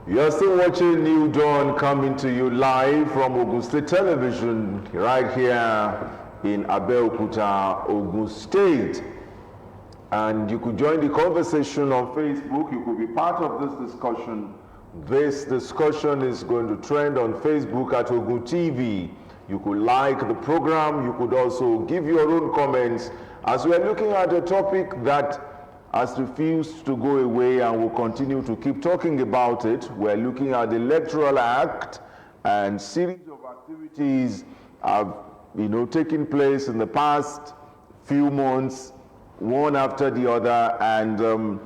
You're still watching New Dawn coming to you live from Ogun State Television right here in Abeokuta, Ogun State. And you could join the conversation on Facebook. You could be part of this discussion. This discussion is going to trend on Facebook at OGTV. You could like the program. You could also give your own comments as we are looking at a topic that has refused to go away, and we'll continue to keep talking about it. We're looking at the Electoral Act, and series of activities have taken place in the past few months, one after the other, and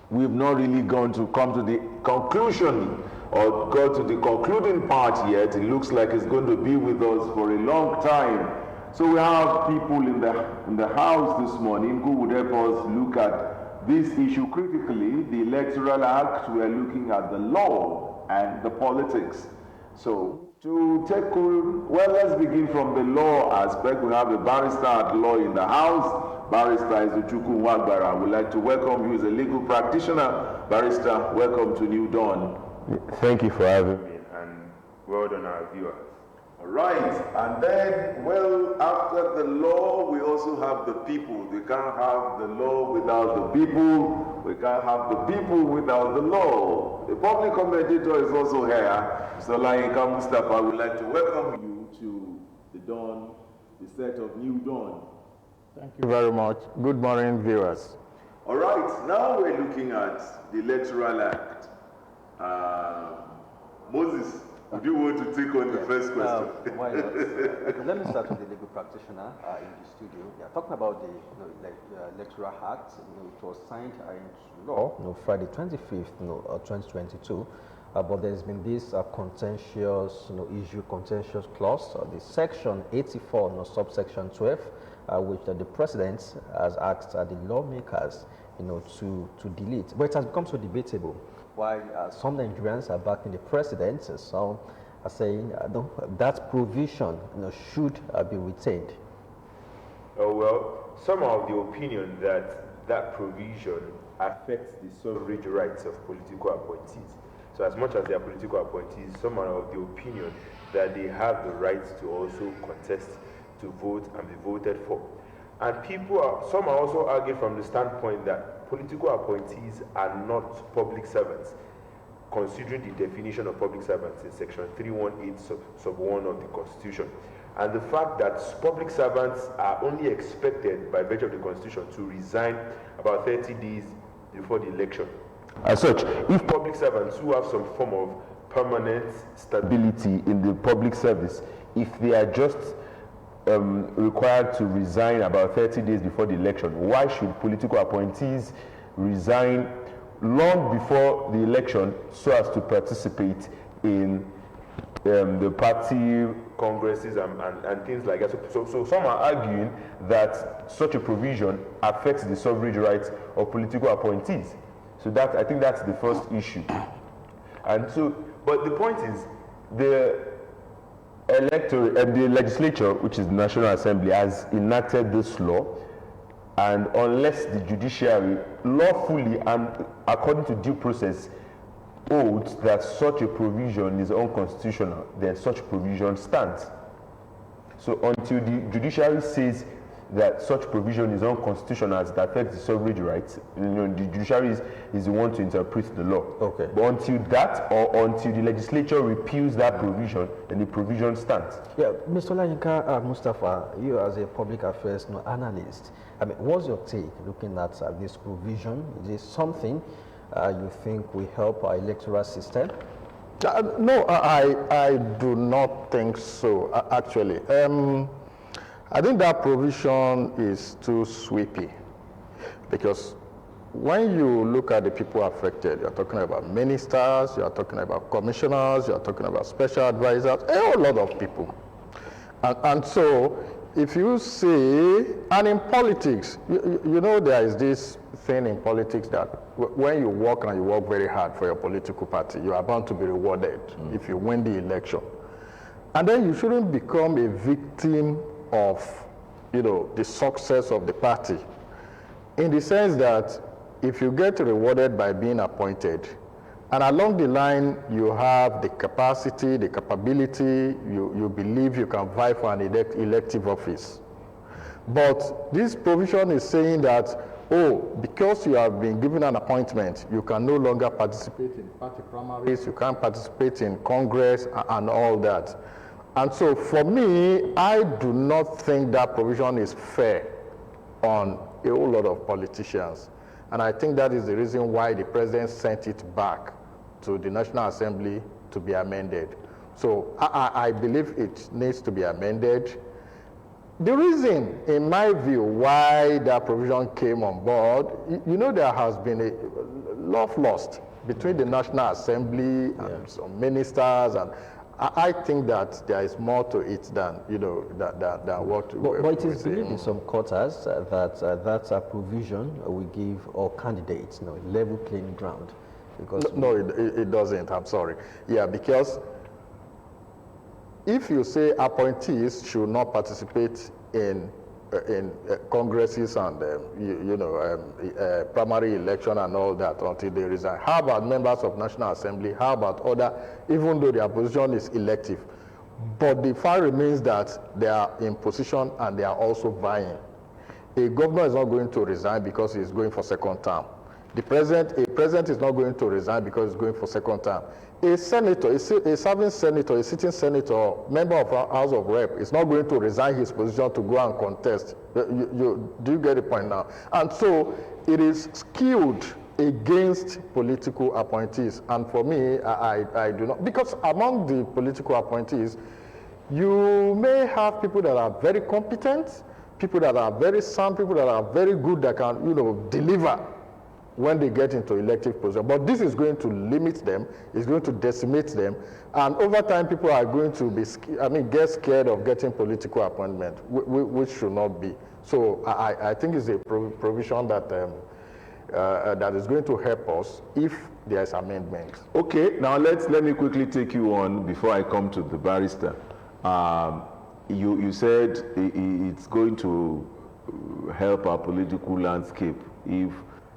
we've not really come to the conclusion or got to the concluding part yet. It looks like it's going to be with us for a long time. So we have people in the house this morning who would help us look at this issue critically, the Electoral Act. We are looking at the law and the politics. So to tackle, let's begin from the law aspect. We have a barrister at law in the house. Barrister Izuchukwu Wagbara. I would like to welcome you as a legal practitioner. Barrister, welcome to New Dawn. Thank you for having me, and well done our viewers. All right, and then, after the law, we also have the people. We can't have the law without the people. We can't have the people without the law. The public commentator is also here. So, Laika Mustafa, I would like to welcome you to the Dawn, the set of New Dawn. Thank you very much. Good morning, viewers. All right, now we're looking at the Electoral Act. Moses, would you want to take on the first question? Why not? Okay, let me start with the legal practitioner in the studio. Yeah, talking about the Electoral Act, it was signed into law Friday 25th, 2022. But there's been this contentious clause, the section 84, subsection 12, which the president has asked the lawmakers, to delete. But it has become so debatable. While some Nigerians are backing the president, some are saying that provision should be retained. Oh, well, some are of the opinion that that provision affects the sovereign rights of political appointees. So as much as they are political appointees, some are of the opinion that they have the right to also contest, to vote and be voted for. And some are also arguing from the standpoint that political appointees are not public servants, considering the definition of public servants in section 318 sub 1 of the Constitution. And the fact that public servants are only expected by virtue of the Constitution to resign about 30 days before the election. As such, if public servants who have some form of permanent stability in the public service, if they are just required to resign about 30 days before the election, why should political appointees resign long before the election so as to participate in the party congresses and things like that? So some are arguing that such a provision affects the sovereign rights of political appointees. So I think that's the first issue. And so, but the point is, the legislature, which is the National Assembly, has enacted this law, and unless the judiciary lawfully and according to due process holds that such a provision is unconstitutional, then such provision stands. So until the judiciary says that such provision is unconstitutional as it affects the sovereign rights, the judiciary is the one to interpret the law. Okay. But until that, or until the legislature repeals that provision, then the provision stands. Yeah, Mr. Laika Mustafa, you as a public affairs analyst, what's your take looking at this provision? Is this something you think will help our electoral system? No, I do not think so, actually. I think that provision is too sweepy, because when you look at the people affected, you're talking about ministers, you're talking about commissioners, you're talking about special advisors, a whole lot of people. And so if you see, and in politics, there is this thing in politics that when you work and you work very hard for your political party, you are bound to be rewarded if you win the election. And then you shouldn't become a victim of, the success of the party, in the sense that if you get rewarded by being appointed And along the line, you have the capacity, the capability, you believe you can vie for an elective office. But this provision is saying that, oh, because you have been given an appointment, you can no longer participate in party primaries, you can't participate in Congress and all that. And so for me, I do not think that provision is fair on a whole lot of politicians. And I think that is the reason why the president sent it back to the National Assembly to be amended. So I believe it needs to be amended. The reason, in my view, why that provision came on board, you know, there has been a love lost between the National Assembly and some ministers, and I think that there is more to it than, you know, than what. But it is believed in some quarters that that's a provision we give all candidates, you know, level playing ground. Because no, it doesn't. I'm sorry. Yeah, because if you say appointees should not participate in congresses and primary election and all that until they resign, how about members of National Assembly? How about other, even though their position is elective, but the fact remains that they are in position and they are also vying. A governor is not going to resign because he's going for second term. A president is not going to resign because he's going for second term. A senator, a serving senator, a sitting senator, member of our House of Rep is not going to resign his position to go and contest. Do you get the point now? And so it is skewed against political appointees. And for me, I do not, because among the political appointees, you may have people that are very competent, people that are very sound, people that are very good, that can, you know, deliver when they get into elective position. But this is going to limit them, it's going to decimate them, and over time people are going to be, get scared of getting political appointment, which should not be. So I think it's a provision that that is going to help us if there is amendment. Okay, now let me quickly take you on before I come to the barrister. You said it's going to help our political landscape if.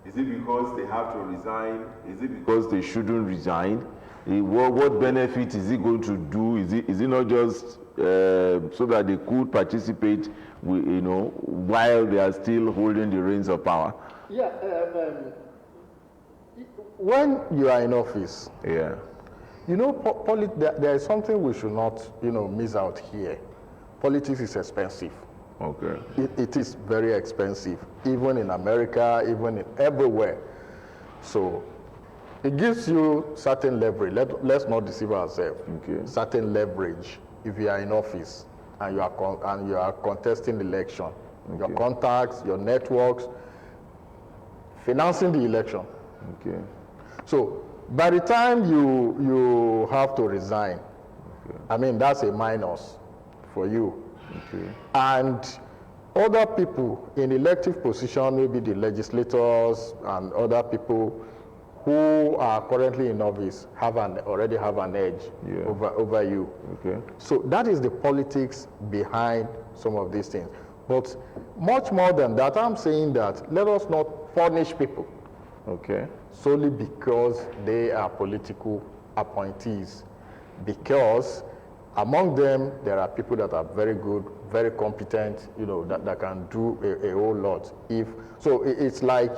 Is it because they have to resign? Is it because they shouldn't resign? What benefit is it going to do? Is it not just so that they could participate, while they are still holding the reins of power? Yeah. When you are in office, yeah, there is something we should not, miss out here. Politics is expensive. Okay. It is very expensive, even in America, even in everywhere. So it gives you certain leverage. Let's not deceive ourselves. Okay. Certain leverage if you are in office and you are contesting the election. Okay. Your contacts, your networks, financing the election. Okay. So by the time you have to resign, okay, that's a minus for you. Okay. And other people in elective position, maybe the legislators and other people who are currently in office already have an edge, yeah, over you. Okay. So that is the politics behind some of these things. But much more than that, I'm saying that let us not punish people, okay, solely because they are political appointees, because among them, there are people that are very good, very competent, that can do a whole lot. So it's like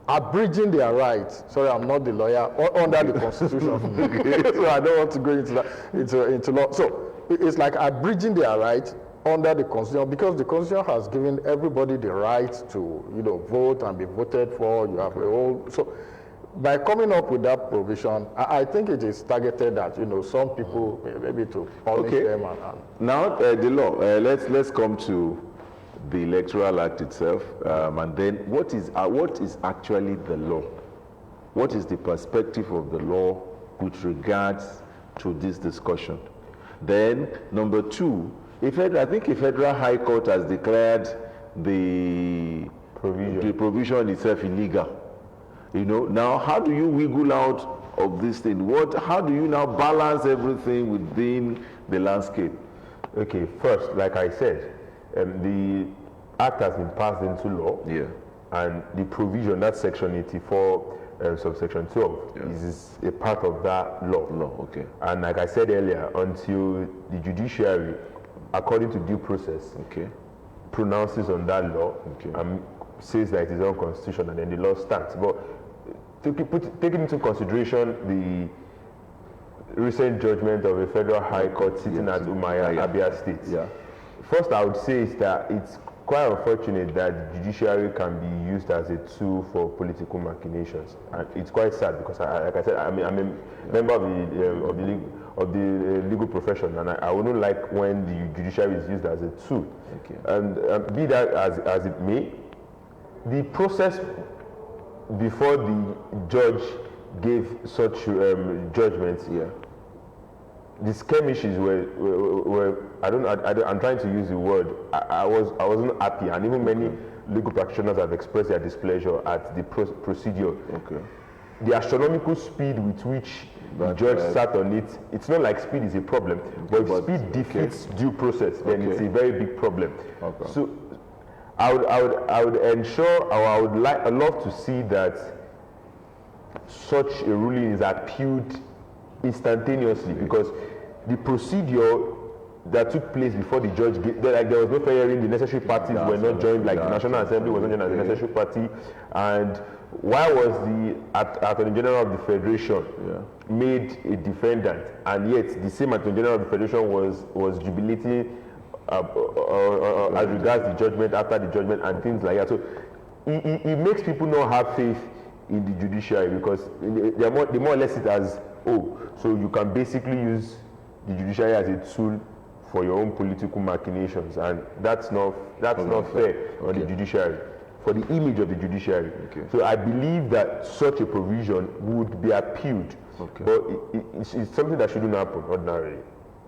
abridging their rights. Sorry, I'm not the lawyer, under the Constitution. So I don't want to go into that, into law. So it's like abridging their rights under the Constitution, because the Constitution has given everybody the right to, vote and be voted for. You have a whole, so by coming up with that provision, I think it is targeted at, some people, maybe to punish them. Now, the law, let's come to the Electoral Act itself, and then what is actually the law? What is the perspective of the law with regards to this discussion? Then, number two, I think a federal high court has declared the provision itself illegal. Now how do you wiggle out of this thing? How do you now balance everything within the landscape? Okay, first, like I said, the act has been passed into law, yeah, and the provision, that section 84, subsection 12 is a part of that law. Okay. And like I said earlier, until the judiciary, according to due process, pronounces on that law and says that it is unconstitutional, and then the law stands. But taking into consideration the recent judgment of a federal high court sitting at Umaya, Abia State, first I would say is that it's quite unfortunate that the judiciary can be used as a tool for political machinations, and it's quite sad because, like I said, I'm a member of the legal profession, and I wouldn't like when the judiciary is used as a tool. And be that as it may, the process before the judge gave such judgments, the skirmishes were I'm trying to use the word, I wasn't happy, and even many legal practitioners have expressed their displeasure at the procedure. The astronomical speed with which the judge sat on it, it's not like speed is a problem, but if speed defeats due process, then it's a very big problem. So I would ensure, or I would love to see that such a ruling is appealed instantaneously, because the procedure that took place before the judge, there was no fair hearing, the necessary parties were not joined, like the National Assembly was not joined as the necessary party, and why was the Attorney General of the Federation made a defendant, and yet the same Attorney General of the Federation was jubilating as regards the judgment, after the judgment, and things like that. So it makes people not have faith in the judiciary, because they more or less it as, so you can basically use the judiciary as a tool for your own political machinations, and that's not fair on the judiciary, for the image of the judiciary. So I believe that such a provision would be appealed, but it's something that shouldn't happen ordinarily.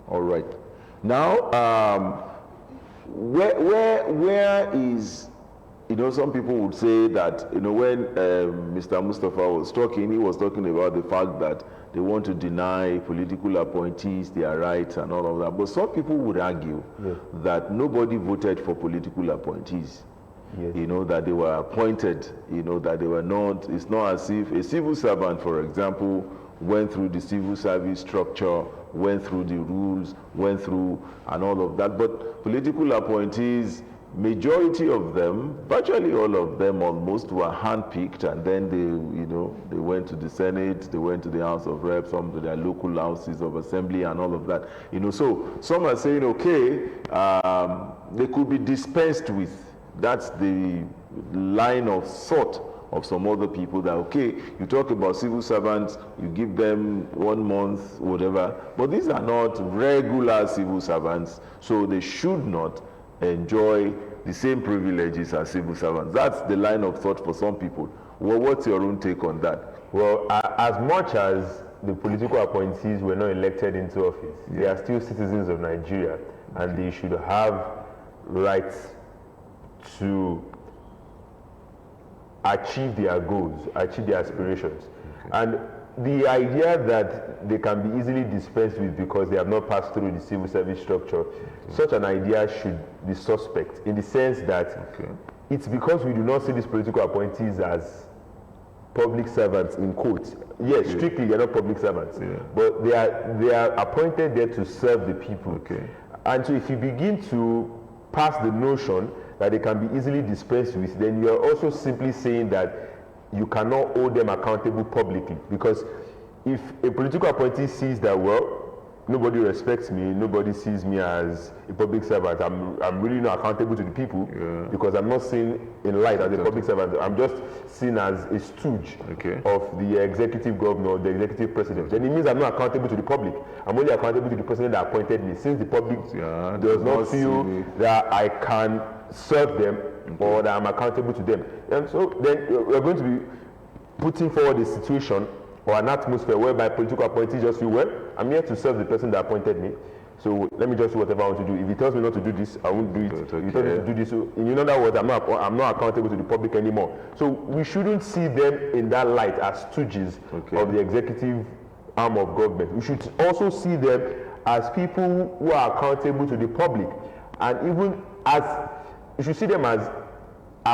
All right. Now, where is, some people would say that, when Mr. Mustafa was talking, he was talking about the fact that they want to deny political appointees their rights and all of that. But some people would argue that nobody voted for political appointees. That they were appointed, that they were not, it's not as if a civil servant, for example, went through the civil service structure, went through the rules, went through and all of that. But political appointees, majority of them, virtually all of them almost, were handpicked, and then they went to the Senate, they went to the House of Reps, some to their local houses of assembly and all of that. So some are saying, they could be dispensed with. That's the line of thought of some other people, that you talk about civil servants, you give them 1 month, whatever, but these are not regular civil servants, so they should not enjoy the same privileges as civil servants. That's the line of thought for some people. Well, what's your own take on that? Well, as much as the political appointees were not elected into office, they are still citizens of Nigeria, and they should have rights to achieve their goals, achieve their aspirations. And the idea that they can be easily dispensed with because they have not passed through the civil service structure, such an idea should be suspect, in the sense that it's because we do not see these political appointees as public servants, in quotes. Yes, strictly they're not public servants, but they are appointed there to serve the people. And so if you begin to pass the notion that they can be easily dispensed with, then you are also simply saying that you cannot hold them accountable publicly. Because if a political appointee sees that, nobody respects me, nobody sees me as a public servant, I'm really not accountable to the people, because I'm not seen in light as a public servant, I'm just seen as a stooge of the executive governor or the executive president, then it means I'm not accountable to the public. I'm only accountable to the president that appointed me, since the public does not feel that I can serve them or that I'm accountable to them. And so then we're going to be putting forward a situation or an atmosphere whereby political appointees just feel, I'm here to serve the person that appointed me, so let me just do whatever I want to do. If he tells me not to do this, I won't do it. If he tells me to do this, so in other words, I'm not accountable to the public anymore. So we shouldn't see them in that light as stooges of the executive arm of government. We should also see them as people who are accountable to the public, and even as you should see them as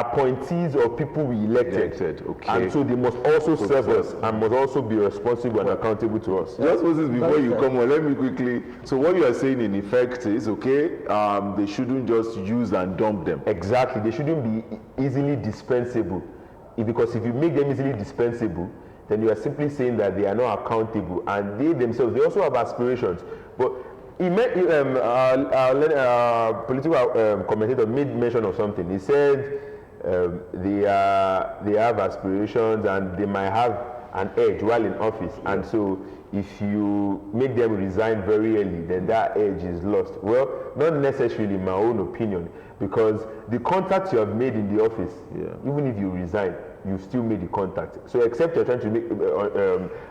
appointees or people we elected. Okay. And so they must also serve us and must also be responsible and accountable to us. Just Moses, before you come on, let me quickly. So what you are saying in effect is, okay, they shouldn't just use and dump them. Exactly. They shouldn't be easily dispensable. Because if you make them easily dispensable, then you are simply saying that they are not accountable, and they themselves, they also have aspirations. But political commentator made mention of something. He said they have aspirations and they might have an edge while in office, and so if you make them resign very early, then that edge is lost. Well, not necessarily, in my own opinion, because the contacts you have made in the office, even if you resign, you still made the contact. So except you're trying to make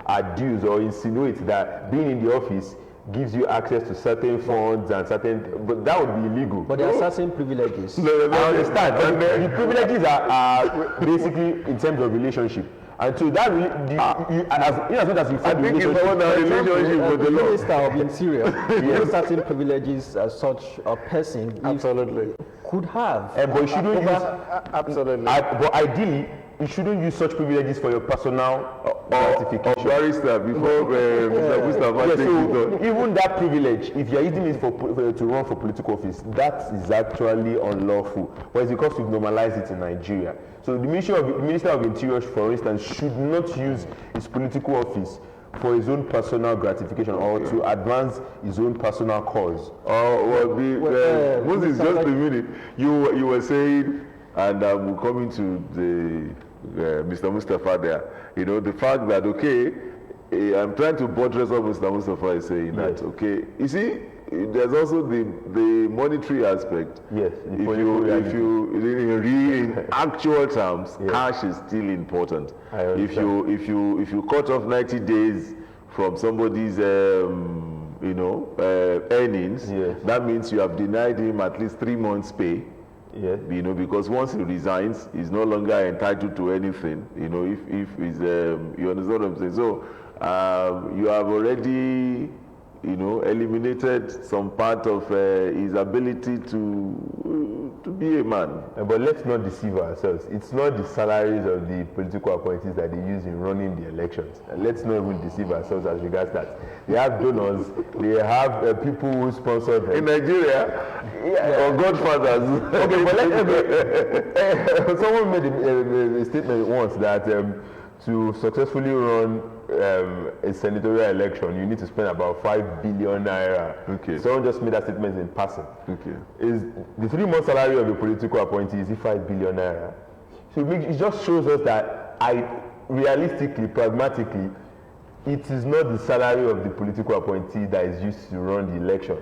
adduce or insinuate that being in the office gives you access to certain funds and certain, but that would be illegal. But there are certain privileges. I understand, but the privileges are basically in terms of relationship. And so that as much as you find relationship with the law. Minister of Interior, there certain privileges such a person could have. But you shouldn't use, absolutely. But ideally, you shouldn't use such privileges for your personal gratification. Barrister, before Mr. Mustafa takes it on. Even that privilege, if you're using it to run for political office, that is actually unlawful. But it's because we've normalized it in Nigeria. So the Minister of Interior, for instance, should not use his political office for his own personal gratification or to advance his own personal cause. Moses, just a minute. You were saying, and I'm coming to the Mr. Mustafa there. You know, the fact that, okay, I'm trying to buttress what Mr. Mustafa is saying, that, okay, you see, there's also the monetary aspect. Yes. If you in actual terms, cash is still important. If you cut off 90 days from somebody's earnings, that means you have denied him at least 3 months' pay. Yes. You know, because once he resigns, he's no longer entitled to anything. You know, if he's you understand what I'm saying? So you have already, you know, eliminated some part of his ability to be a man. But let's not deceive ourselves. It's not the salaries of the political appointees that they use in running the elections. Let's not even deceive ourselves as regards that. They have donors, they have people who sponsor them. In Nigeria, or godfathers. Okay, but someone made a statement once that to successfully run a senatorial election, you need to spend about 5 billion naira. Okay. Someone just made that statement in passing. Okay. Is the 3-month salary of a political appointee is 5 billion naira? So it just shows us that realistically, pragmatically, it is not the salary of the political appointee that is used to run the election.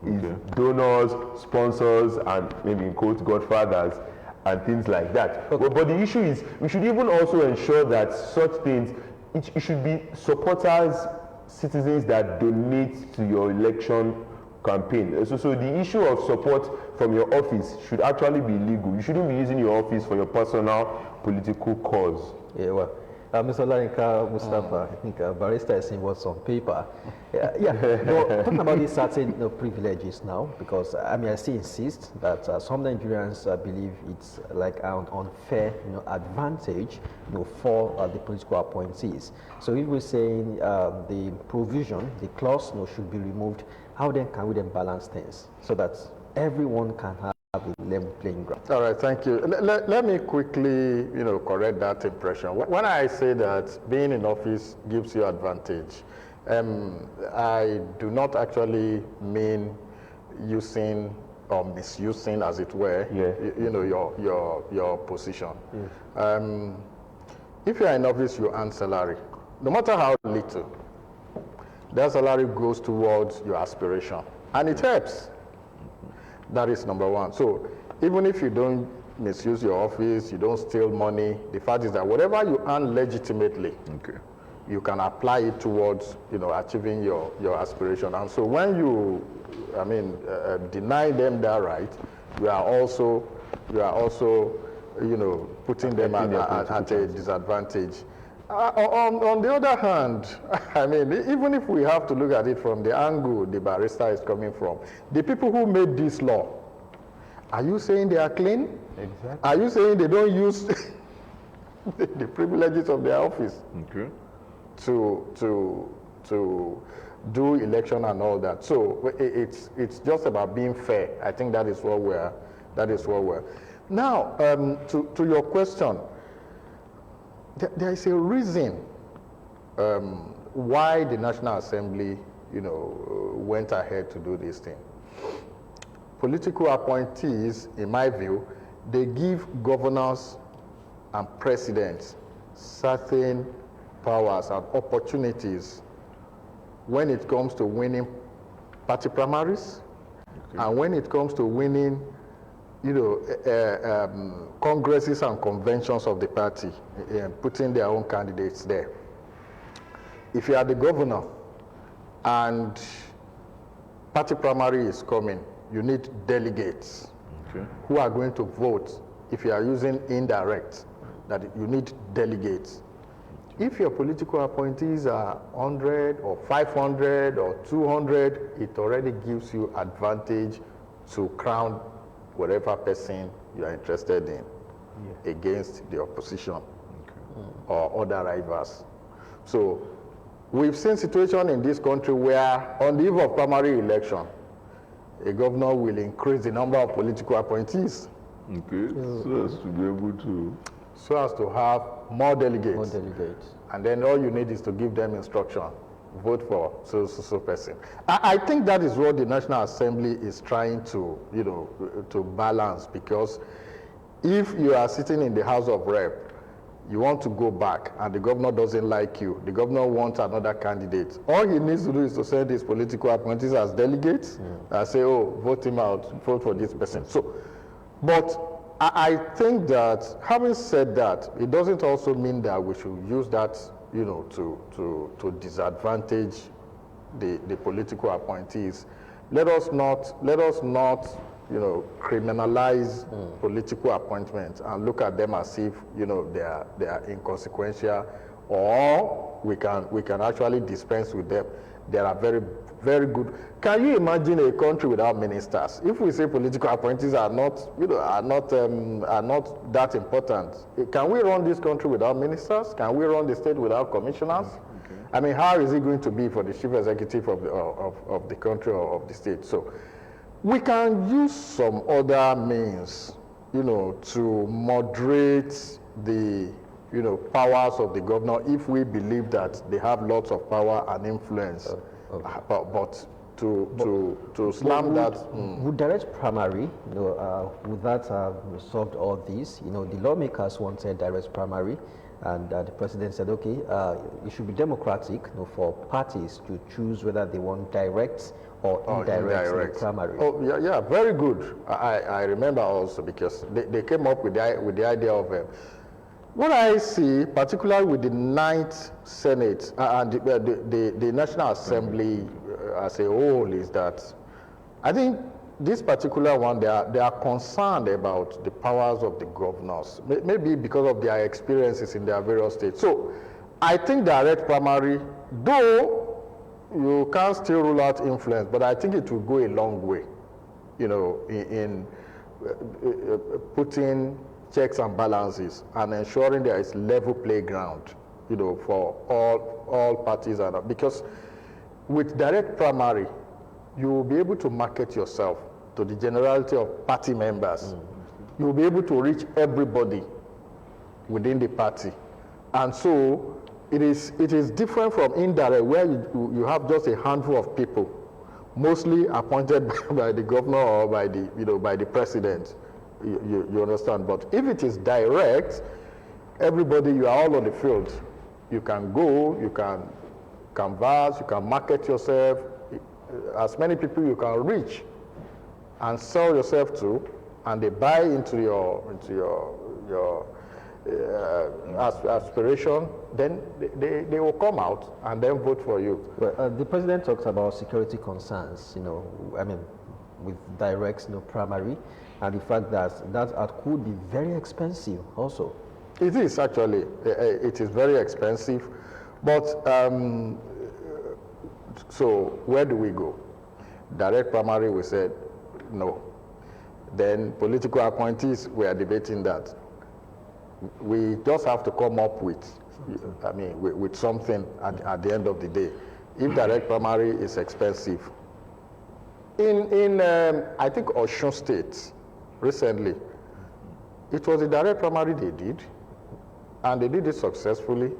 It's donors, sponsors, and maybe in quotes, godfathers, and things like that. Okay. But the issue is, we should even also ensure that such things, it should be supporters, citizens that donate to your election campaign. So the issue of support from your office should actually be legal. You shouldn't be using your office for your personal political cause. Yeah, well, Mr. Larinka Mustafa, I think Barrister is saying what's on paper. No, talking about these certain privileges now, because I still insist that some Nigerians believe it's like an unfair advantage for the political appointees. So if we're saying the provision, the clause should be removed, how then can we then balance things so that everyone can have a level playing ground? All right, thank you. Let me quickly, correct that impression. When I say that being in office gives you advantage, I do not actually mean using or misusing, as it were, your position. If you are in office, you earn salary, no matter how little. That salary goes towards your aspiration, and it helps. That is number one. So even if you don't misuse your office, you don't steal money, the fact is that whatever you earn legitimately, you can apply it towards achieving your aspiration. And so when you deny them that right, you are also putting them at a disadvantage. On the other hand, even if we have to look at it from the angle the barrister is coming from, the people who made this law Are you saying they are clean? Exactly. Are you saying they don't use the privileges of their office to do election and all that? So it's just about being fair. I think that is what we're. Now, to your question, there is a reason why the National Assembly, went ahead to do this thing. Political appointees, in my view, they give governors and presidents certain powers and opportunities when it comes to winning party primaries, and when it comes to winning, congresses and conventions of the party, and putting their own candidates there. If you are the governor and party primary is coming, you need delegates who are going to vote. If you are using indirect, that you need delegates. If your political appointees are 100 or 500 or 200, it already gives you advantage to crown whatever person you are interested in against the opposition or other rivals. So we've seen situations in this country where on the eve of primary election, a governor will increase the number of political appointees. So as to be able to... So as to have more delegates. More delegates. And then all you need is to give them instruction. Vote for so person. I think that is what the National Assembly is trying to, to balance, because if you are sitting in the House of Rep, you want to go back and the governor doesn't like you, the governor wants another candidate, all he needs to do is to send his political appointees as delegates and say, oh, vote him out, vote for this person. So, but I think that, having said that, it doesn't also mean that we should use that, to disadvantage the political appointees. Let us not, criminalize political appointments and look at them as if, they are inconsequential, or we can actually dispense with them. They are very, very good. Can you imagine a country without ministers? If we say political appointees are not that important, can we run this country without ministers? Can we run the state without commissioners? I mean, how is it going to be for the chief executive of the country or of the state? So we can use some other means, to moderate the powers of the governor if we believe that they have lots of power and influence. But to slam that. Would direct primary, would that have resolved all this? The lawmakers wanted direct primary, and the president said, okay, it should be democratic, for parties to choose whether they want direct or indirect primary. Oh, yeah, very good. I remember also, because they came up with the idea of what I see, particularly with the 9th Senate and the National Assembly as a whole, is that I think this particular one, they are concerned about the powers of the governors, maybe because of their experiences in their various states. So I think direct primary, though you can still rule out influence, but I think it will go a long way, in putting checks and balances and ensuring there is level playground, for all parties, because with direct primary, you will be able to market yourself to the generality of party members. You will be able to reach everybody within the party, and so it is different from indirect, where you have just a handful of people, mostly appointed by the governor or by the president. You understand? But if it is direct, everybody, you are all on the field. You can go, you can canvass, you can market yourself, as many people you can reach and sell yourself to, and they buy into your aspiration, then they will come out and then vote for you. Well, the president talks about security concerns, with direct, primary, and the fact that could be very expensive also. It is actually. It is very expensive. But, so where do we go? Direct primary, we said no. then political appointees were debating that. We just have to come up with, with something at the end of the day. If direct primary is expensive. In I think Osun State, recently, it was a direct primary they did, and they did it successfully.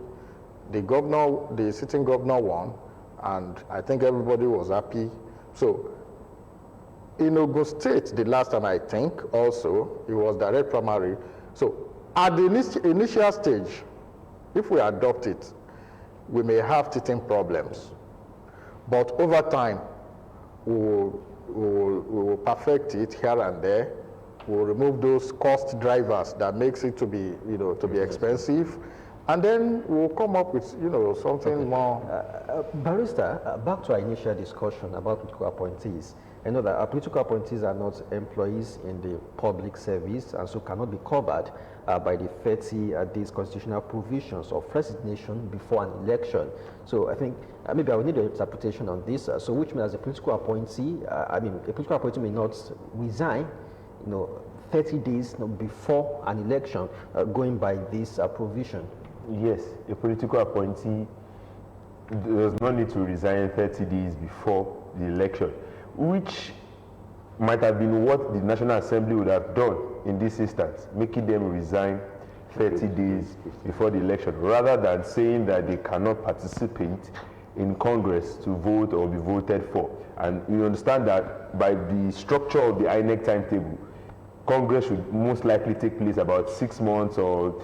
The sitting governor won, and I think everybody was happy. So, in Ogun State, the last time I think also, it was direct primary. So, at the initial stage, if we adopt it, we may have teething problems. But over time, we will perfect it here and there. We'll remove those cost drivers that makes it to be, to be expensive. And then we'll come up with, something more. Barrister, back to our initial discussion about political appointees. I know that our political appointees are not employees in the public service and so cannot be covered by the 30 days constitutional provisions of resignation before an election. So I think maybe I will need your interpretation on this. So which means as a political appointee, a political appointee may not resign, 30 days before an election, going by this provision. Yes, a political appointee does not need to resign 30 days before the election, which might have been what the National Assembly would have done in this instance, making them resign 30 days before the election, rather than saying that they cannot participate in Congress to vote or be voted for. And you understand that by the structure of the INEC timetable, Congress should most likely take place about 6 months or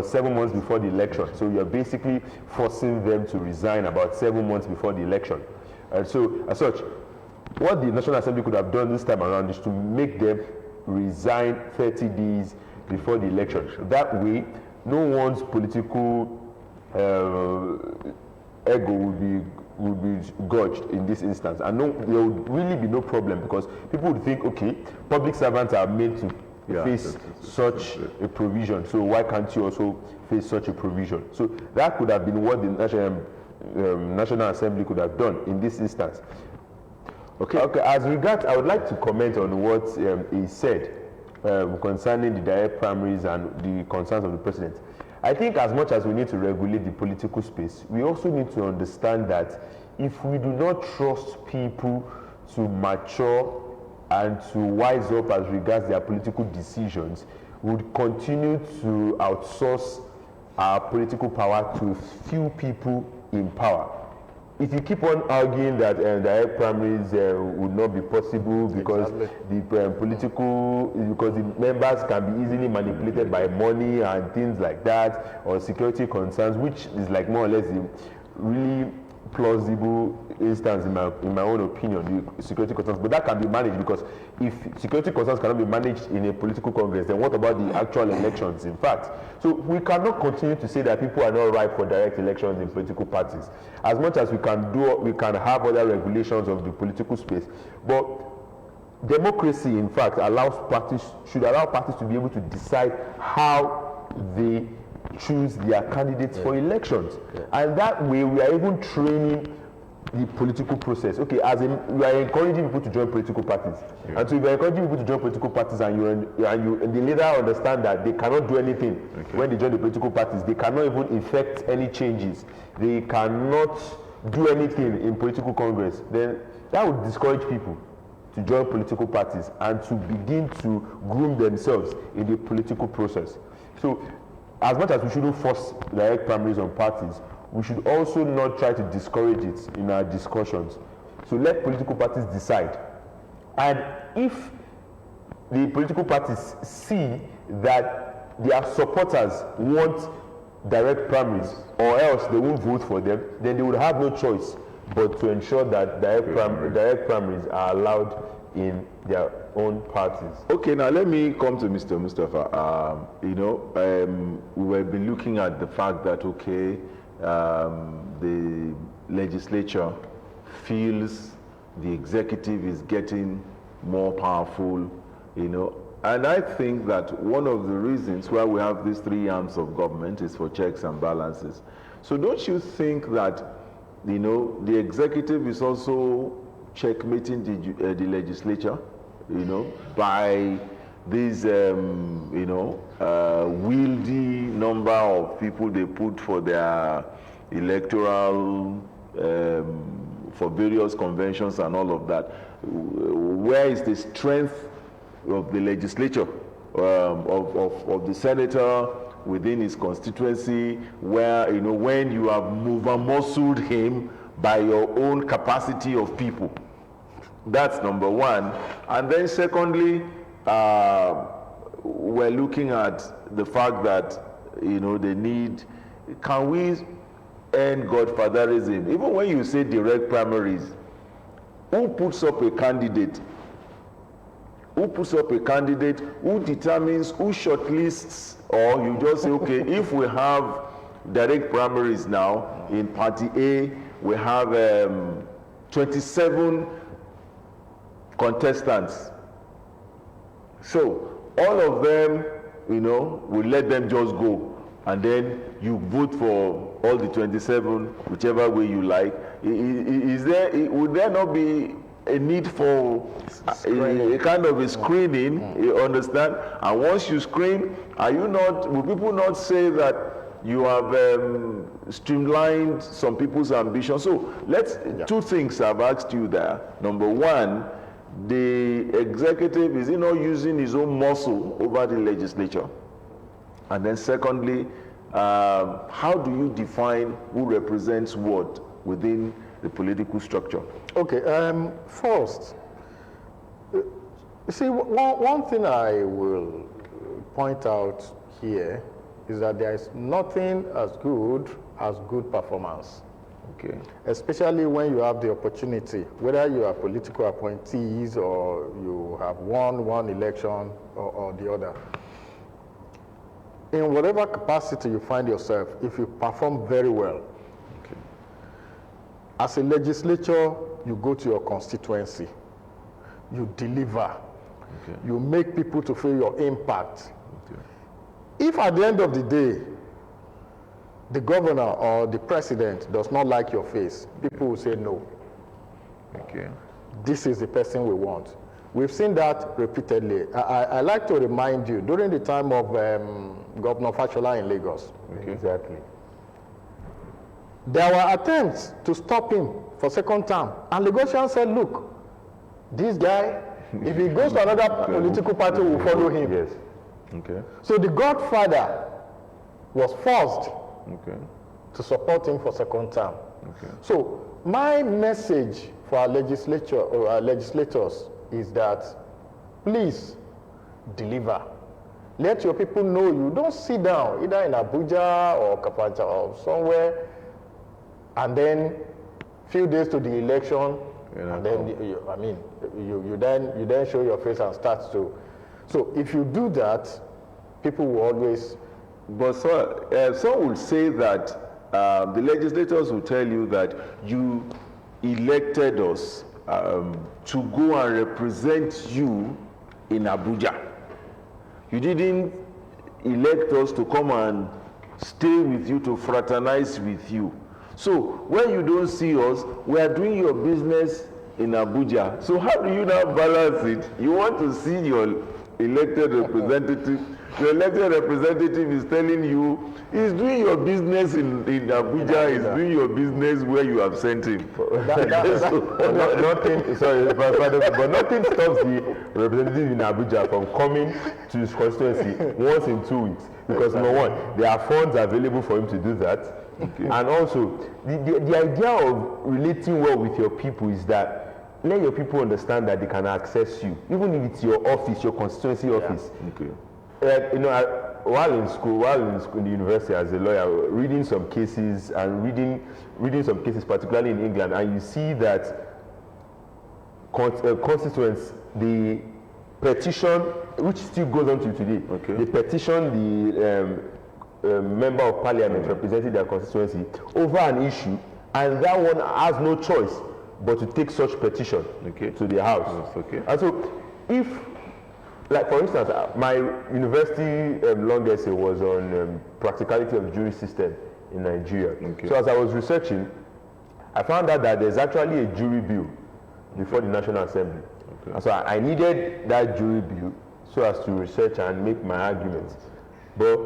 7 months before the election. So you're basically forcing them to resign about 7 months before the election. And so, as such, what the National Assembly could have done this time around is to make them resign 30 days before the election. That way, no one's political ego would be gouged in this instance, and there would really be no problem, because people would think, okay, public servants are made to face such a provision, so why can't you also face such a provision? So that could have been what the National Assembly could have done in this instance. Okay. As regards, I would like to comment on what he said concerning the direct primaries and the concerns of the president. I think as much as we need to regulate the political space, we also need to understand that if we do not trust people to mature and to wise up as regards their political decisions, we would continue to outsource our political power to few people in power. If you keep on arguing that direct primaries would not be possible because because the members can be easily manipulated by money and things like that, or security concerns, which is like more or less the really plausible instance in my own opinion, the security concerns, but that can be managed, because if security concerns cannot be managed in a political congress, then what about the actual elections, in fact? So we cannot continue to say that people are not ripe for direct elections in political parties. As much as we can have other regulations of the political space, but democracy, in fact, should allow parties to be able to decide how they choose their candidates for elections. And that way we are even training the political process. Okay, we are encouraging people to join political parties. And so if you're encouraging people to join political parties and they later understand that they cannot do anything when they join the political parties, they cannot even effect any changes, they cannot do anything in political congress, then that would discourage people to join political parties and to begin to groom themselves in the political process. So as much as we shouldn't force direct primaries on parties, we should also not try to discourage it in our discussions. So let political parties decide. And if the political parties see that their supporters want direct primaries, or else they won't vote for them, then they would have no choice but to ensure that direct primaries are allowed in their own parties. Okay, now let me come to Mr. Mustafa. We will be looking at the fact that, the legislature feels the executive is getting more powerful, and I think that one of the reasons why we have these three arms of government is for checks and balances. So don't you think that, the executive is also checkmating the legislature you know, by this, wieldy number of people they put for their electoral, for various conventions and all of that. Where is the strength of the legislature, of the senator within his constituency, where, when you have muscled him by your own capacity of people? That's number one. And then secondly, we're looking at the fact that, they need, can we end godfatherism? Even when you say direct primaries, who puts up a candidate? Who puts up a candidate? Who determines, who shortlists? Or you just say, okay, if we have direct primaries now, in party A, we have 27 contestants. So all of them, we let them just go. And then you vote for all the 27, whichever way you like. Would there not be a need for a kind of a screening, you understand? And once you screen, will people not say that you have streamlined some people's ambitions? So two things I've asked you there. Number one, the executive, is he not using his own muscle over the legislature? And then secondly, how do you define who represents what within the political structure? Okay, first, you see, one thing I will point out here is that there is nothing as good performance. Okay. Especially when you have the opportunity, whether you are political appointees or you have won one election or the other. In whatever capacity you find yourself, if you perform very well, okay, as a legislature, you go to your constituency, you deliver, okay, you make people to feel your impact. okay. If at the end of the day, the governor or the president does not like your face, people will say no. Okay. This is the person we want. We've seen that repeatedly. I like to remind you, during the time of Governor Fashola in Lagos, Okay. Exactly. there were attempts to stop him for second term. And Lagosians said, look, this guy, if he goes to another political party, will follow him. Yes. Okay. So the godfather was forced Okay. to support him for second term. Okay. So my message for our legislature or our legislators is that please deliver. Let your people know you. Don't sit down either in Abuja or Kapanja or somewhere and then few days to the election and then you then show your face and start to. So if you do that, people will always. But some will say that the legislators will tell you that you elected us to go and represent you in Abuja. You didn't elect us to come and stay with you, to fraternize with you. So when you don't see us, we are doing your business in Abuja. So how do you now balance it? You want to see your elected representative. Your elected representative is telling you he's doing your business in Abuja, he's doing your business where you have sent him. Nothing stops the representative in Abuja from coming to his constituency once in 2 weeks. Because number one, there are funds available for him to do that. Okay. And also, the idea of relating well with your people is that let your people understand that they can access you, even if it's your office, your constituency office. Okay. While in school in the university as a lawyer, reading some cases and reading some cases, particularly in England, and you see that constituents, the petition, which still goes on to today, okay, they petition the member of parliament representing their constituency over an issue, and that one has no choice but to take such petition to the house. Yes, okay. And so, if, like for instance, my university long essay was on practicality of jury system in Nigeria. Okay. So as I was researching, I found out that there's actually a jury bill before the National Assembly. Okay. And so I needed that jury bill so as to research and make my arguments. But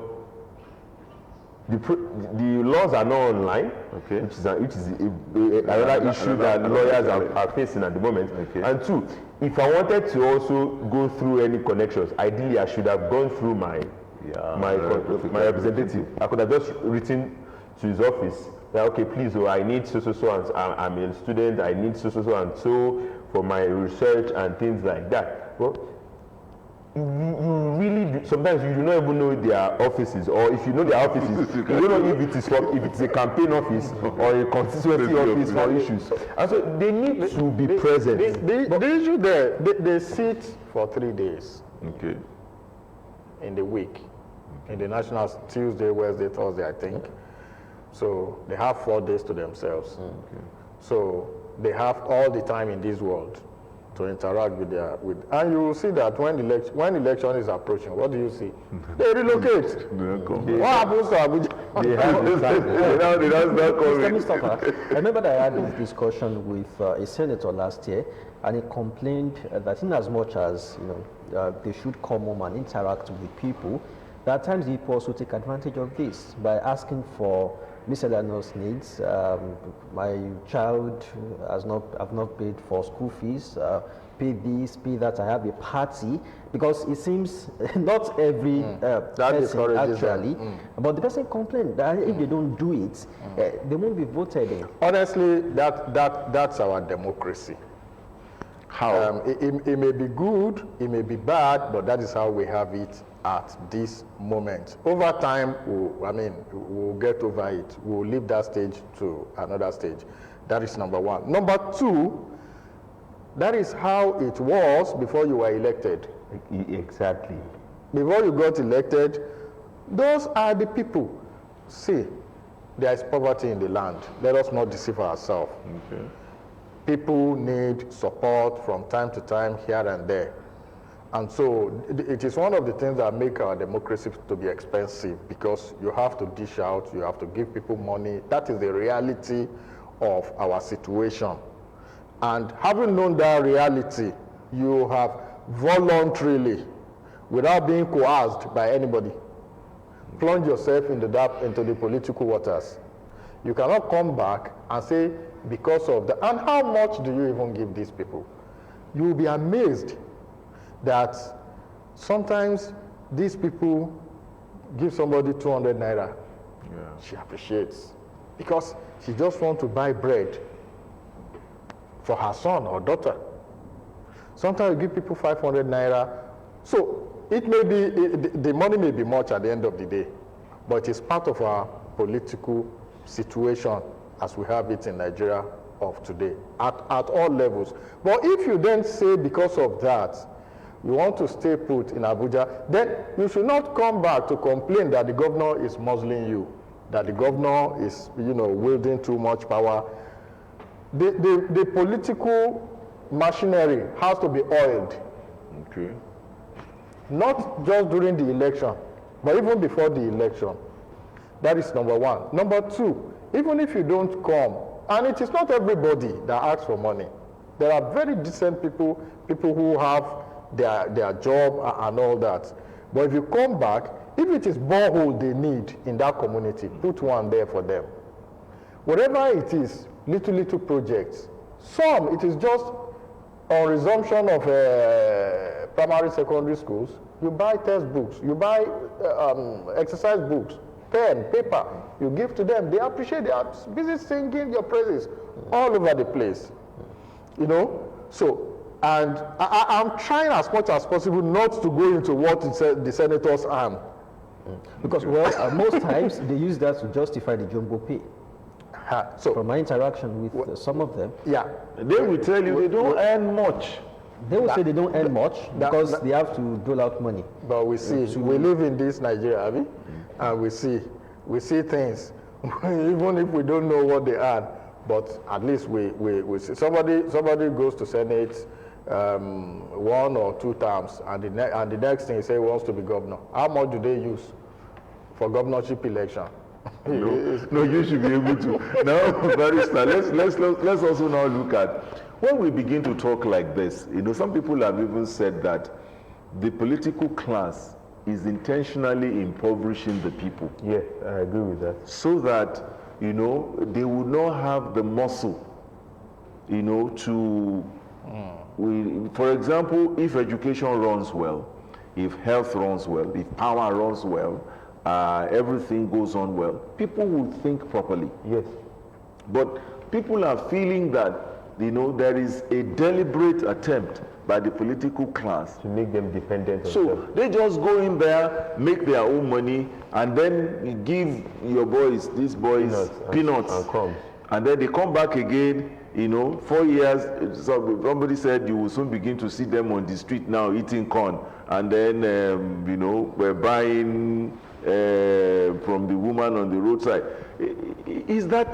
the laws are not online, okay, which is another issue that lawyers are facing at the moment. Okay. And two, if I wanted to also go through any connections, ideally I should have gone through my representative. I could have just written to his office that, okay, please, I need so and I'm a student, I need so and so for my research and things like that. Well, you really sometimes you do not even know their offices, or if you know their offices, you don't know if it is a campaign office or a constituency office for issues. And so they need to be present. The issue there, they sit for 3 days. Okay. In the week. In the National Tuesday, Wednesday, Thursday, I think. So they have 4 days to themselves. Okay. So they have all the time in this world to interact with and you will see that when election is approaching, what do you see? They relocate. What happens to Abuja? Let me stop her. I remember that I had this discussion with a senator last year, and he complained that in as much as they should come home and interact with people, there are times people also take advantage of this by asking for miscellaneous needs. My child have not paid for school fees, pay this, pay that, I have a party, because it seems not every person actually, but the person complained that if they don't do it, they won't be voted in. Honestly, that's our democracy. How? It may be good, it may be bad, but that is how we have it at this moment. Over time, we'll get over it. We'll leave that stage to another stage. That is number one. Number two, that is how it was before you were elected. Exactly. Before you got elected, those are the people. See, there is poverty in the land. Let us not deceive ourselves. Okay. People need support from time to time here and there. And so it is one of the things that make our democracy to be expensive, because you have to dish out, you have to give people money. That is the reality of our situation. And having known that reality, you have voluntarily, without being coerced by anybody, plunge yourself into the political waters. You cannot come back and say, because of that. And how much do you even give these people? You will be amazed that sometimes these people give somebody 200 naira. Yeah. She appreciates, because she just wants to buy bread for her son or daughter. Sometimes you give people 500 naira. So it may be, the money may be much at the end of the day, but it's part of our political situation as we have it in Nigeria of today, at all levels. But if you then say, because of that, you want to stay put in Abuja, then you should not come back to complain that the governor is muzzling you, that the governor is, wielding too much power. The political machinery has to be oiled. Okay. Not just during the election, but even before the election. That is number one. Number two, even if you don't come, and it is not everybody that asks for money. There are very decent people who have their job and all that. But if you come back, if it is borehole they need in that community, put one there for them. Whatever it is, little projects. Some, it is just on resumption of primary, secondary schools. You buy textbooks, you buy exercise books, pen, paper, you give to them. They appreciate, they are busy singing your praises all over the place. So, and I'm trying as much as possible not to go into what the senators arm. Because, most times they use that to justify the jumbo pay. So, from my interaction with some of them, they will tell you they don't earn much. They will say they don't earn much because they have to dole out money. But we see, we live in this Nigeria, Abi, and we see things, even if we don't know what they earn, but at least we see. Somebody goes to Senate 1 or 2 terms, and the next thing he say he wants to be governor. How much do they use for governorship election? No, you should be able to. Now, Barrister, let's also now look at when we begin to talk like this, some people have even said that the political class is intentionally impoverishing the people. Yeah, I agree with that. So that, they would not have the muscle, for example, if education runs well, if health runs well, if power runs well, everything goes on well, people will think properly. Yes. But people are feeling that, there is a deliberate attempt by the political class to make them dependent on so they just go in there, make their own money, and then give these boys peanuts and crumbs. And then they come back again, 4 years. Somebody said you will soon begin to see them on the street now eating corn, and then we're buying from the woman on the roadside. Is that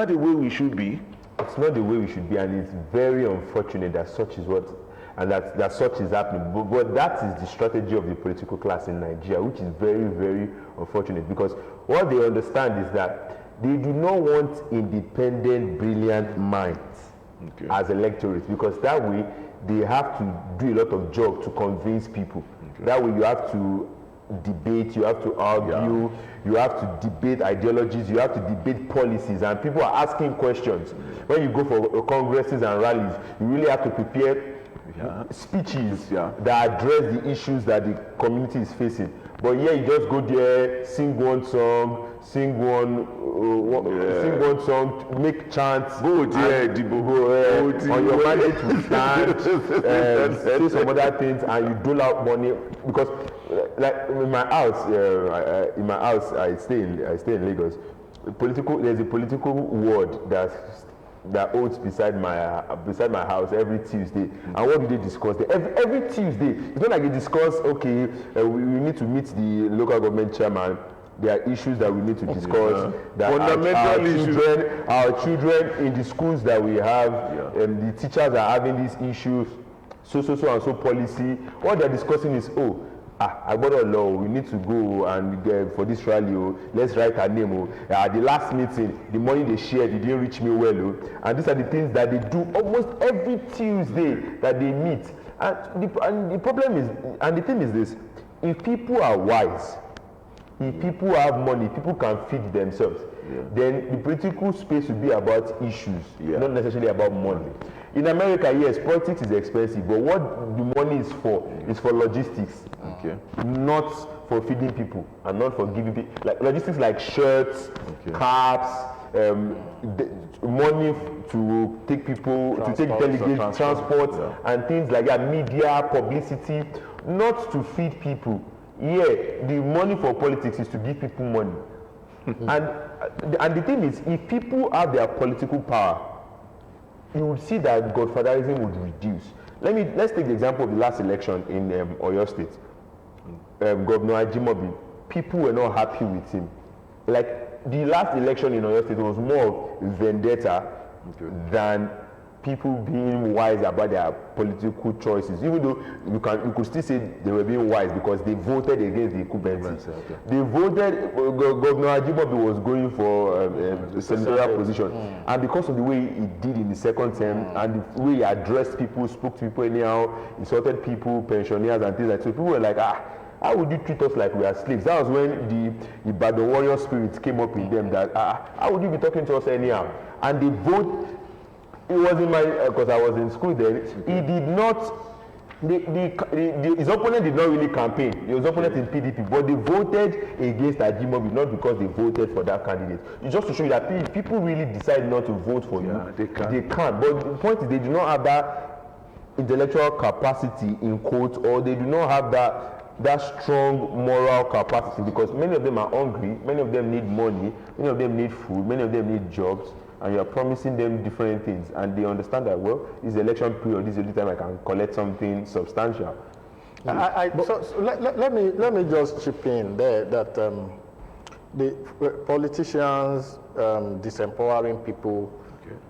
the way we should be? It's not the way we should be, and it's very unfortunate that such is that such is happening. But that is the strategy of the political class in Nigeria, which is very, very unfortunate, because what they understand is that they do not want independent, brilliant minds as electorates, because that way they have to do a lot of job to convince people. That way you have to debate, you have to argue, you have to debate ideologies, you have to debate policies, and people are asking questions. When you go for congresses and rallies, you really have to prepare speeches that address the issues that the community is facing. But yeah, you just go there, sing one song, sing one song, make chants, on your mandate to stand, say some other things, and you dole out money. Because like in my house, I stay in Lagos. There's a political ward that owns beside my house every Tuesday. And what do they discuss there? Every Tuesday, it's not like they discuss, we need to meet the local government chairman. There are issues that we need to discuss. That our children in the schools that we have, the teachers are having these issues, so and so policy. What they're discussing is, I got a law, we need to go and for this rally, let's write our name. The last meeting, the money they shared, it didn't reach me well. And these are the things that they do almost every Tuesday that they meet. And the problem is, and the thing is this, if people are wise, if people have money, people can feed themselves, then the political space will be about issues, not necessarily about money. In America, yes, politics is expensive, but what the money is for logistics, not for feeding people and not for giving people, like logistics like shirts, caps, money to take people, to take delegates, transport, and things like that, media, publicity, not to feed people. The money for politics is to give people money. And the thing is, if people have their political power, you would see that godfatherism would reduce. Let's take the example of the last election in Oyo State. Governor Ajimobi, people were not happy with him. Like the last election in Oyo State was more vendetta than people being wise about their political choices, even though you could still say they were being wise because they voted against the incumbent. They voted, Governor Ajimobi was going for a senatorial position, and because of the way he did in the second term and the way he addressed people, spoke to people anyhow, insulted people, pensioners and things like that, so people were like, how would you treat us like we are slaves? That was when the Ibadan warrior spirit came up in them, that how would you be talking to us anyhow? And they vote. It was in my, because I was in school then, he did not, his opponent did not really campaign. His opponent in PDP, but they voted against Ajimobi, not because they voted for that candidate. It's just to show you that if people really decide not to vote for you, they can't. But the point is, they do not have that intellectual capacity, in quotes, or they do not have that strong moral capacity, because many of them are hungry, many of them need money, many of them need food, many of them need jobs, and you are promising them different things, and they understand that, well, this is election period, this is the only time I can collect something substantial. So let me just chip in there that the politicians disempowering people,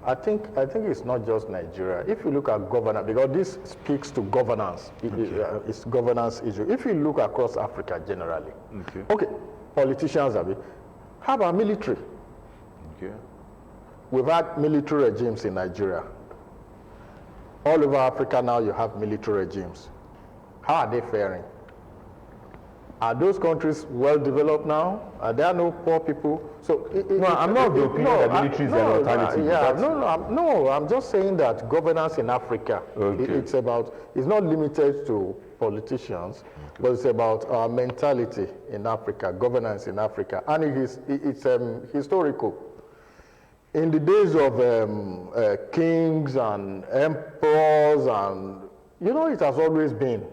I think it's not just Nigeria. If you look at governance, because this speaks to governance, it's governance issue. If you look across Africa generally, politicians how about military? we've had military regimes in Nigeria. All over Africa now you have military regimes. How are they faring? Are those countries well developed now? Are there no poor people? So I'm not of the opinion that military is an alternative. I'm just saying that governance in Africa, it's not limited to politicians, but it's about our mentality in Africa, governance in Africa, and it's historical. In the days of kings and emperors, and it has always been.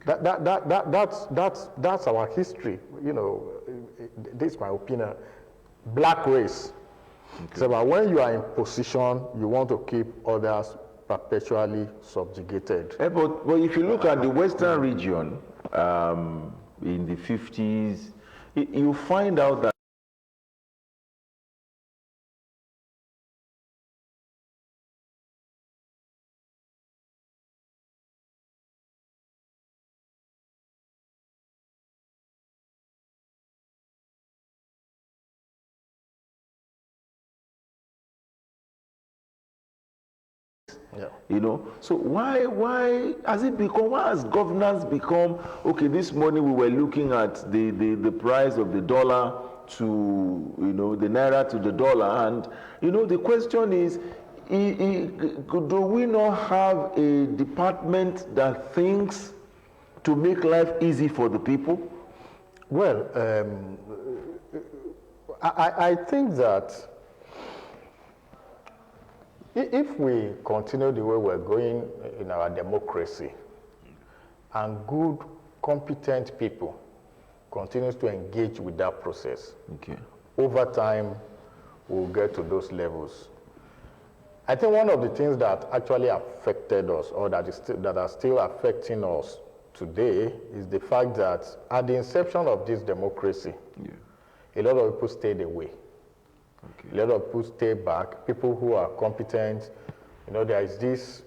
That's our history. This is my opinion. Black race. Okay. It's about when you are in position, you want to keep others perpetually subjugated. But if you look at the Western region in the 50s, you find out that so why has governance become, okay, this morning we were looking at the price of the dollar to, the naira to the dollar, and, the question is, do we not have a department that thinks to make life easy for the people? Well, I think that if we continue the way we're going in our democracy, and good, competent people continues to engage with that process, over time, we'll get to those levels. I think one of the things that actually affected us, or that are still affecting us today, is the fact that at the inception of this democracy, a lot of people stayed away. A lot of people stay back. People who are competent, there is this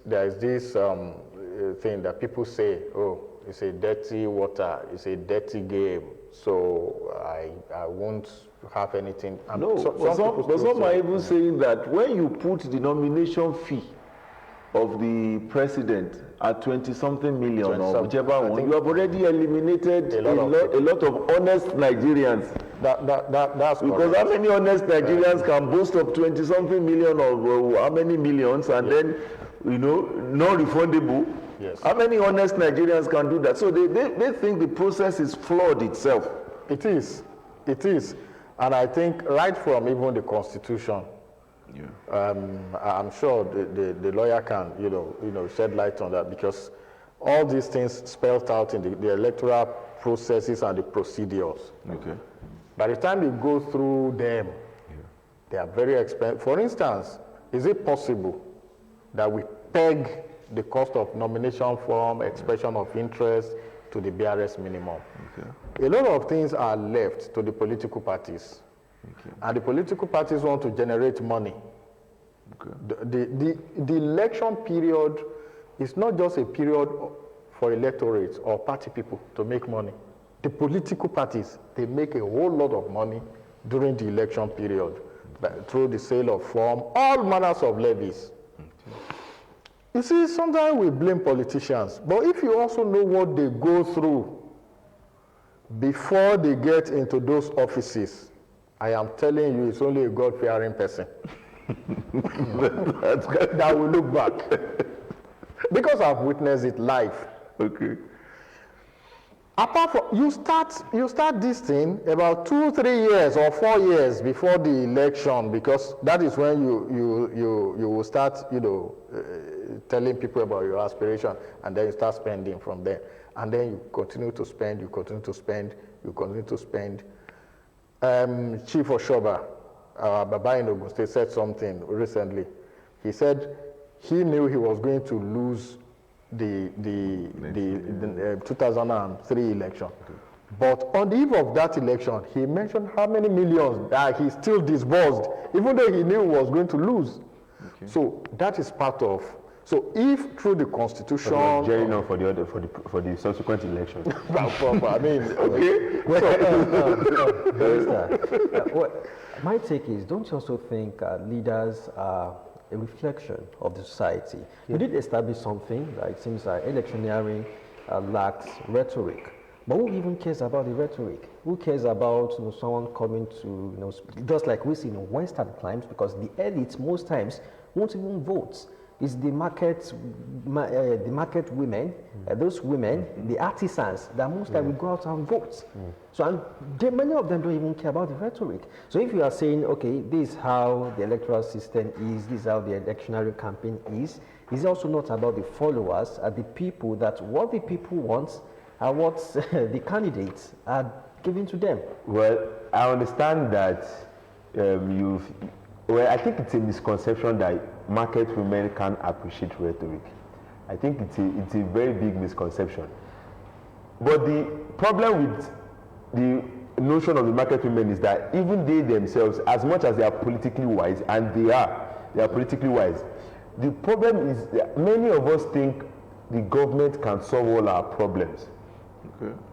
thing that people say, oh, it's a dirty water, it's a dirty game, so I won't have anything. And some are even saying that when you put the nomination fee of the president at 20-something million or whichever one, you have already eliminated a lot of honest Nigerians. That's because correct. How many honest Nigerians can boast of 20-something million or how many millions, and then, non-refundable? Yes. How many honest Nigerians can do that? So they think the process is flawed itself. It is. And I think right from even the Constitution, I'm sure the lawyer can, shed light on that, because all these things spelled out in the electoral processes and the procedures. By the time you go through them, they are very expensive. For instance, is it possible that we peg the cost of nomination form, expression of interest to the BRS minimum? A lot of things are left to the political parties. And the political parties want to generate money. The election period is not just a period for electorates or party people to make money. The political parties, they make a whole lot of money during the election period through the sale of form, all manners of levies. You see, sometimes we blame politicians, but if you also know what they go through before they get into those offices, I am telling you, it's only a God-fearing person that will look back. Because I've witnessed it live. Apart from, you start this thing about 2-3 years or 4 years before the election, because that is when you will start, telling people about your aspiration, and then you start spending from there. And then you continue to spend, Chief Oshoba, Baba in Ogun State, said something recently. He said he knew he was going to lose the 2003 election. But on the eve of that election, he mentioned how many millions that he still disbursed, even though he knew he was going to lose. So that is part of So if through the constitution, Gearing up for the subsequent elections. I mean, okay. My take is, don't you also think leaders are a reflection of the society? We did establish something that it seems like electioneering lacks rhetoric. But who even cares about the rhetoric? Who cares about someone coming to, just like we see in Western climes, because the elites most times won't even vote. It's the market women, those women, the artisans, that most times will go out and vote. So many of them don't even care about the rhetoric. So if you are saying, okay, this is how the electoral system is, this is how the electionary campaign is, it's also not about the followers, the people, that what the people want and what the candidates are giving to them. Well, I understand that I think it's a misconception that market women can't appreciate rhetoric. I think it's a very big misconception. But the problem with the notion of the market women is that even they themselves, as much as they are politically wise, and they are politically wise, the problem is that many of us think the government can solve all our problems,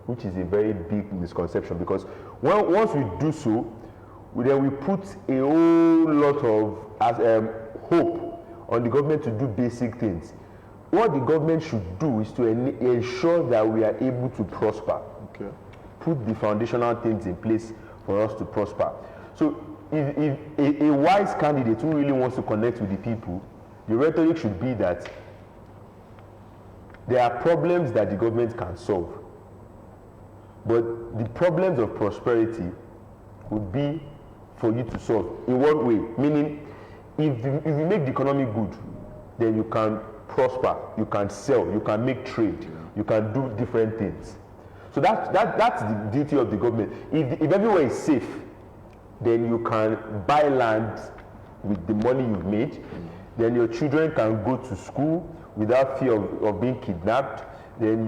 which is a very big misconception, because once we do so, then we put a whole lot of hope on the government to do basic things. What the government should do is to ensure that we are able to prosper. Put the foundational things in place for us to prosper. So if a wise candidate who really wants to connect with the people, the rhetoric should be that there are problems that the government can solve, but the problems of prosperity would be for you to solve. In what way? Meaning, if you make the economy good, then you can prosper, you can sell, you can make trade, you can do different things. So that's the duty of the government. If everywhere is safe, then you can buy land with the money you've made. Then your children can go to school without fear of being kidnapped. Then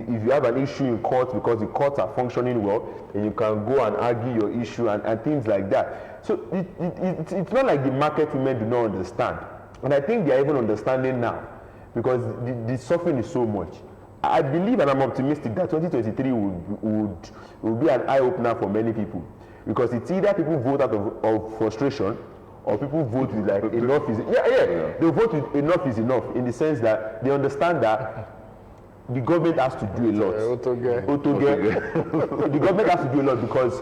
if you have an issue in court because the courts are functioning well, then you can go and argue your issue and things like that. So it's not like the market women do not understand. And I think they are even understanding now, because the suffering is so much. I believe, and I'm optimistic, that 2023 would be an eye-opener for many people, because it's either people vote out of frustration, or people vote with like enough is they vote with enough is enough, in the sense that they understand that the government has to do a lot. The government has to do a lot, because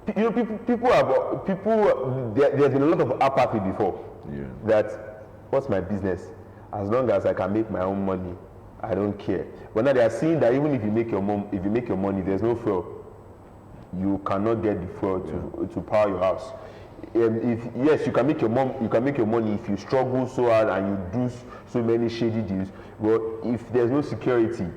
there's been a lot of apathy before. That what's my business? As long as I can make my own money, I don't care. But now they are seeing that even if you make your money, there's no fuel. You cannot get the fuel to power your house. Yes, you can make your money if you struggle so hard and you do so many shady deals. But if there's no security,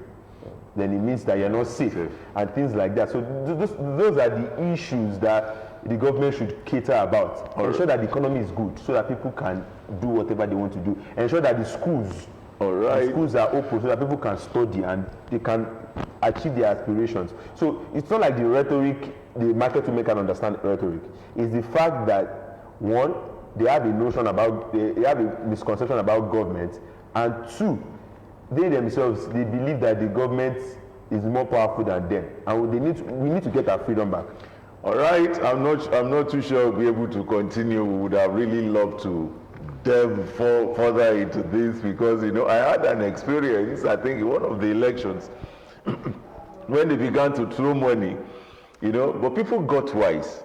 then it means that you're not safe and things like that. So those are the issues that the government should cater about. Ensure that the economy is good, so that people can do whatever they want to do. Ensure that the schools are open, so that people can study and they can achieve their aspirations. So it's not like the rhetoric, the market women can understand rhetoric. It's the fact that, one, they have a misconception about government, and two, they themselves, they believe that the government is more powerful than them, and we need to get our freedom back. All right, I'm not too sure we'll be able to continue. We would have really loved to delve further into this, because I had an experience, I think, in one of the elections when they began to throw money, but people got wise.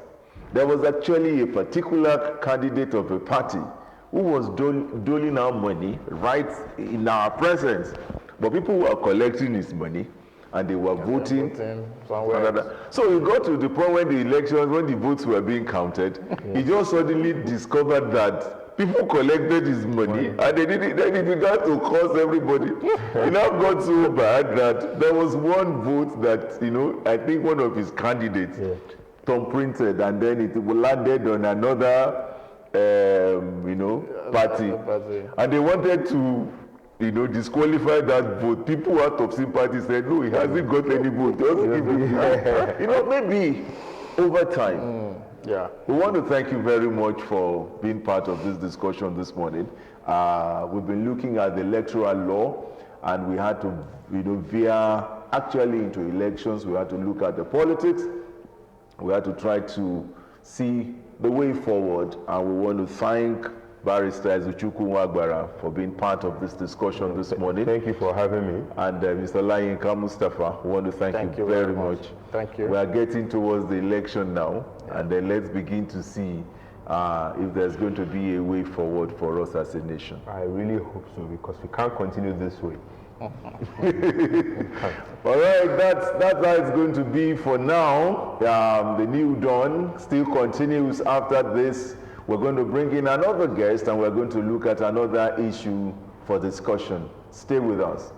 There was actually a particular candidate of a party who was doling out money right in our presence, but people were collecting his money and they were voting somewhere. So he got to the point when the votes were being counted, he just suddenly discovered that people collected his money and then he began to curse everybody. It now got so bad that there was one vote that I think one of his candidates thumbprinted, and then it landed on another party, and they wanted to disqualify that vote. People out of sympathy said, no, he hasn't got any vote, just give him maybe over time. We want to thank you very much for being part of this discussion this morning, We've been looking at the electoral law, and we had to, veer actually into elections. We had to look at the politics. We had to try to see the way forward, and we want to thank Barrister Ezuchukwu Nwagbara for being part of this discussion this morning. Thank you for having me. And Mr. Layinka Mustafa, we want to thank you very much. Thank you. We are getting towards the election now, and then let's begin to see if there's going to be a way forward for us as a nation. I really hope so, because we can't continue this way. All right, that's how it's going to be for now. The New Dawn still continues after this. We're going to bring in another guest, and we're going to look at another issue for discussion. Stay with us.